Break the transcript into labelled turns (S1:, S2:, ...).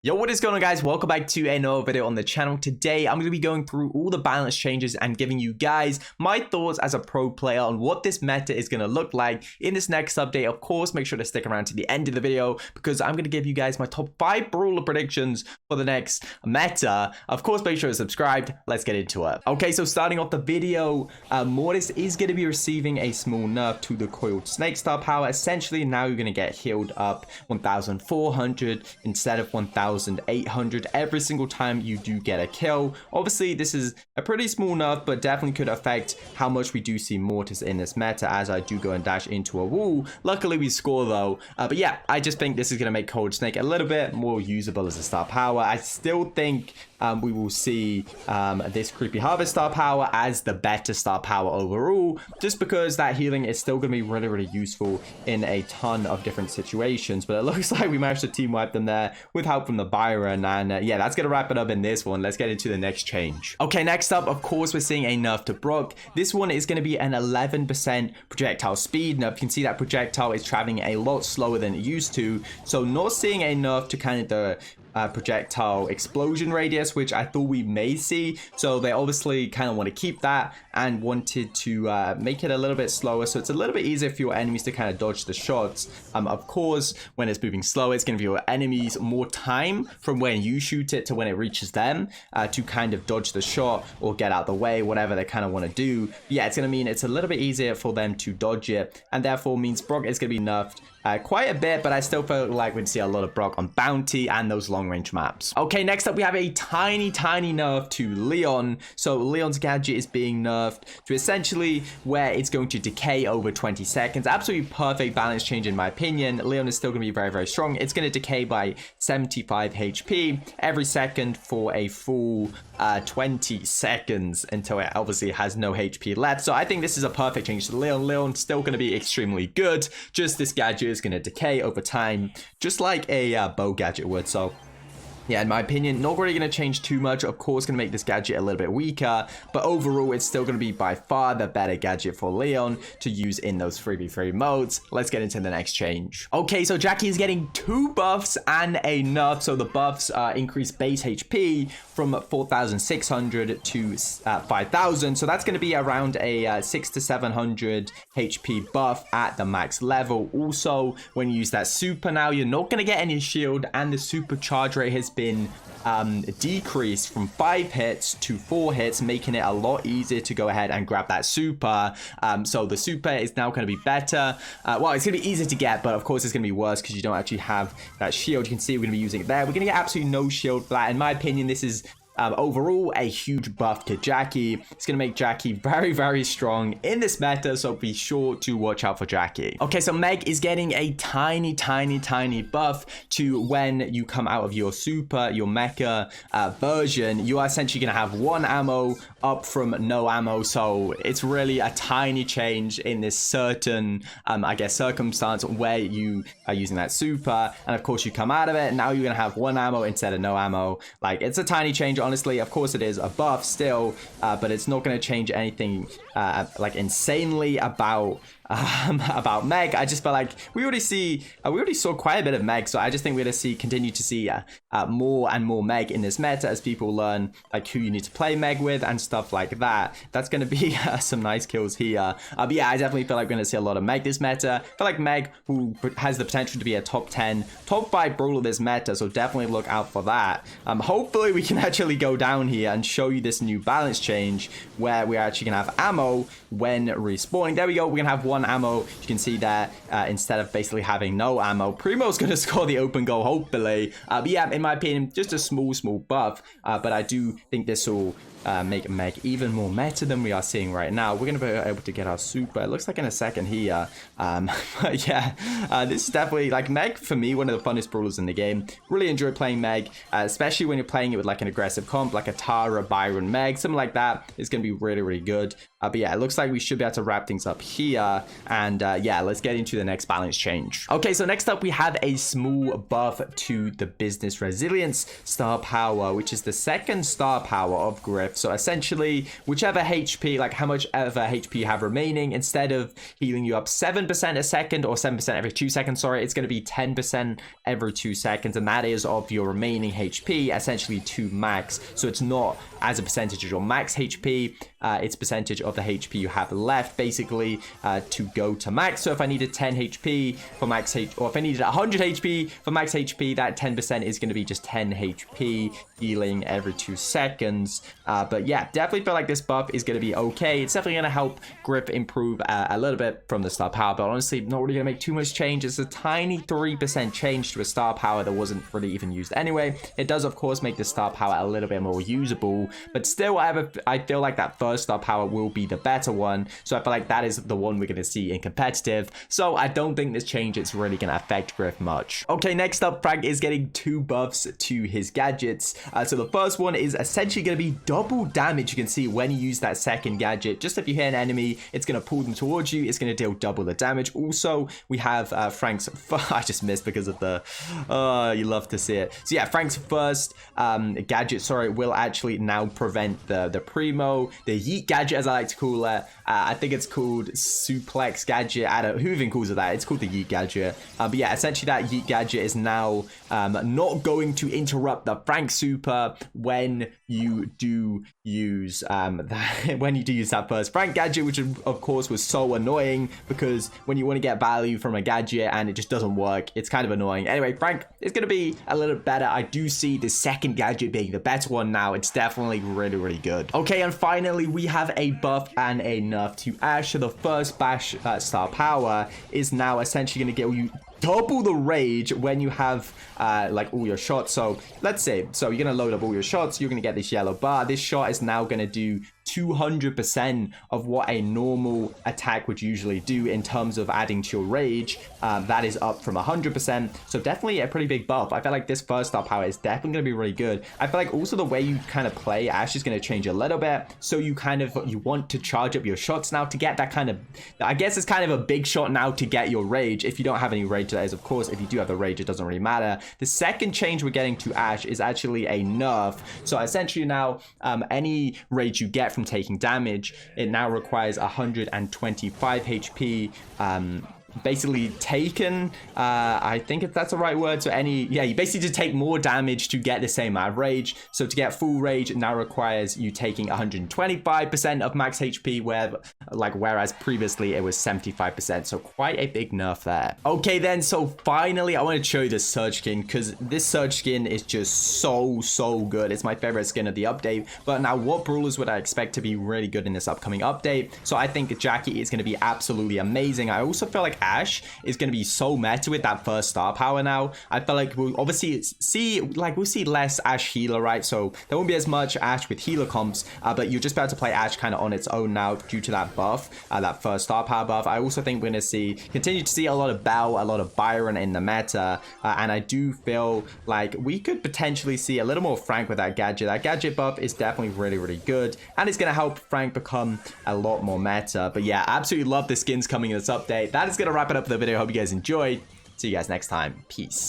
S1: Yo, what is going on, guys? Welcome back to another video on the channel. Today I'm going to be going through all the balance changes and giving you guys my thoughts as a pro player on what this meta is going to look like in this next update. Of course, make sure to stick around to the end of the video because I'm going to give you guys my top 5 brawler predictions for the next meta. Of course, make sure to subscribe. Let's get into it. Okay, so starting off the video, Mortis is going to be receiving a small nerf to the coiled snake star power. Essentially, now you're going to get healed up 1,400 instead of 1,800 every single time you do get a kill. Obviously, this is a pretty small nerf, but definitely could affect how much we do see Mortis in this meta, as I do go and dash into a wall. Luckily, we score though. But yeah, I just think this is going to make Cold Snake a little bit more usable as a star power. I still think we will see this Creepy Harvest star power as the better star power overall, just because that healing is still going to be really useful in a ton of different situations. But it looks like we managed to team wipe them there with help from the Byron, and yeah, that's going to wrap it up in this one. Let's get into the next change. Okay, next up, of course, we're seeing a nerf to Brock. This one is going to be an 11% projectile speed. Now, you can see that projectile is traveling a lot slower than it used to, so not seeing a nerf to kind of the projectile explosion radius, which I thought we may see. So they obviously kind of want to keep that and wanted to make it a little bit slower, so it's a little bit easier for your enemies to kind of dodge the shots. Of course, when it's moving slower, it's going to give your enemies more time from when you shoot it to when it reaches them to kind of dodge the shot or get out the way, whatever they kind of want to do. But yeah, it's going to mean it's a little bit easier for them to dodge it, and therefore means Brock is going to be nerfed quite a bit, but I still feel like we'd see a lot of Brock on Bounty and those long range maps. Okay, next up we have a tiny nerf to Leon. So Leon's gadget is being nerfed to essentially where it's going to decay over 20 seconds. Absolutely perfect balance change in my opinion. Leon is still going to be very strong. It's going to decay by 75 HP every second for a full 20 seconds until it obviously has no HP left. So I think this is a perfect change to Leon. Leon's still going to be extremely good, just this gadget is going to decay over time, just like a bow gadget would. So yeah, in my opinion, not really going to change too much. Of course, going to make this gadget a little bit weaker, but overall, it's still going to be by far the better gadget for Leon to use in those 3v3 modes. Let's get into the next change. Okay, so Jacky is getting 2 buffs and a nerf. So the buffs increase base HP from 4,600 to 5,000. So that's going to be around a 600 to 700 HP buff at the max level. Also, when you use that super now, you're not going to get any shield, and the super charge rate has been decreased from 5 hits to 4 hits, making it a lot easier to go ahead and grab that super. So the super is now going to be better. Well, it's going to be easier to get, but of course it's going to be worse because you don't actually have that shield. You can see we're going to be using it there. We're going to get absolutely no shield for that. In my opinion, this is overall a huge buff to Jacky. It's going to make Jacky very strong in this meta, so be sure to watch out for Jacky. Okay, so Meg is getting a tiny buff to when you come out of your super, your mecha version. You are essentially going to have 1 ammo up from no ammo, so it's really a tiny change in this certain I guess circumstance where you are using that super, and of course you come out of it, and now you're going to have 1 ammo instead of no ammo. Like, it's a tiny change, honestly. Of course it is a buff still, but it's not going to change anything like insanely about Meg. I just felt like we already saw quite a bit of Meg, so I just think we're going to continue to see more and more Meg in this meta as people learn like who you need to play Meg with and stuff like that. That's going to be some nice kills here. But yeah, I definitely feel like we're going to see a lot of Meg this meta. I feel like Meg who has the potential to be a top 10, top 5 brawler this meta, so definitely look out for that. Hopefully we can actually go down here and show you this new balance change where we're actually going to have ammo when respawning. There we go. We're going to have 1 ammo. You can see that instead of basically having no ammo, Primo's going to score the open goal, hopefully. But yeah, in my opinion, just a small buff. But I do think this will make Meg even more meta than we are seeing right now. We're going to be able to get our super, it looks like in a second here. But yeah, this is definitely, like, Meg, for me, one of the funnest brawlers in the game. Really enjoy playing Meg, especially when you're playing it with like an aggressive comp, like a Tara, Byron, Meg, something like that. It's going to be really good. But yeah, it looks like we should be able to wrap things up here. And yeah, let's get into the next balance change. Okay, so next up we have a small buff to the business resilience star power, which is the second star power of Griff Griff. So essentially, whichever HP, like how much ever HP you have remaining, instead of healing you up 7% a second or 7% every 2 seconds, sorry, it's going to be 10% every 2 seconds, and that is of your remaining HP, essentially to max. So it's not as a percentage of your max HP, it's percentage of the HP you have left, basically, to go to max. So if I needed 10 HP for max HP, or if I needed 100 HP for max HP, that 10% is going to be just 10 HP healing every 2 seconds. But yeah, definitely feel like this buff is going to be okay. It's definitely going to help Griff improve a little bit from the star power, but honestly, not really going to make too much change. It's a tiny 3% change to a star power that wasn't really even used anyway. It does, of course, make the star power a little bit more usable, but still, I feel like that first star power will be the better one. So I feel like that is the one we're going to see in competitive. So I don't think this change is really going to affect Griff much. Okay, next up, Frank is getting 2 buffs to his gadgets. So the first one is essentially going to be double damage. You can see when you use that second gadget, just if you hit an enemy, it's going to pull them towards you. It's going to deal double the damage. Also, we have Frank's, I just missed because of the, you love to see it. So yeah, Frank's first gadget, sorry, will actually now prevent the Primo, the Yeet gadget, as I like to call it. I think it's called Suplex gadget. I don't, who even calls it that? It's called the Yeet gadget. But yeah, essentially that Yeet gadget is now not going to interrupt the Frank super when you do use that first Frank gadget, which of course was so annoying, because when you want to get value from a gadget and it just doesn't work, it's kind of annoying. Anyway, Frank is going to be a little better. I do see the second gadget being the better one now. It's definitely really good. Okay, and finally we have a buff and a nerf to Ash. So the first bash star power is now essentially going to get you double the rage when you have like all your shots. So let's say, so you're gonna load up all your shots, you're gonna get this yellow bar. This shot is now gonna do 200% of what a normal attack would usually do in terms of adding to your rage. That is up from 100%, so definitely a pretty big buff. I feel like this first star power is definitely going to be really good. I feel like also the way you kind of play Ash is going to change a little bit, so you want to charge up your shots now to get that kind of, I guess it's kind of a big shot now to get your rage. If you don't have any rage, that is, of course. If you do have the rage, it doesn't really matter. The second change we're getting to Ash is actually a nerf. So essentially now any rage you get from taking damage, it now requires 125 HP basically taken, I think if that's the right word. So you basically just take more damage to get the same amount of rage. So to get full rage, it now requires you taking 125% of max HP, whereas previously it was 75%. So quite a big nerf there. Okay then, so finally I want to show you this Surge skin, because this Surge skin is just so good. It's my favorite skin of the update. But now, what brawlers would I expect to be really good in this upcoming update? So I think Jacky is going to be absolutely amazing. I also feel like Ash is going to be so meta with that first star power now. I feel like we'll obviously see, we'll see less Ash healer, right? So there won't be as much Ash with healer comps, but you're just about to play Ash kind of on its own now due to that buff, that first star power buff. I also think we're going to continue to see a lot of Bell, a lot of Byron in the meta, and I do feel like we could potentially see a little more Frank with that gadget. That gadget buff is definitely really good, and it's going to help Frank become a lot more meta. But yeah, absolutely love the skins coming in this update. That is going to wrap it up for the video. Hope you guys enjoyed. See you guys next time. Peace.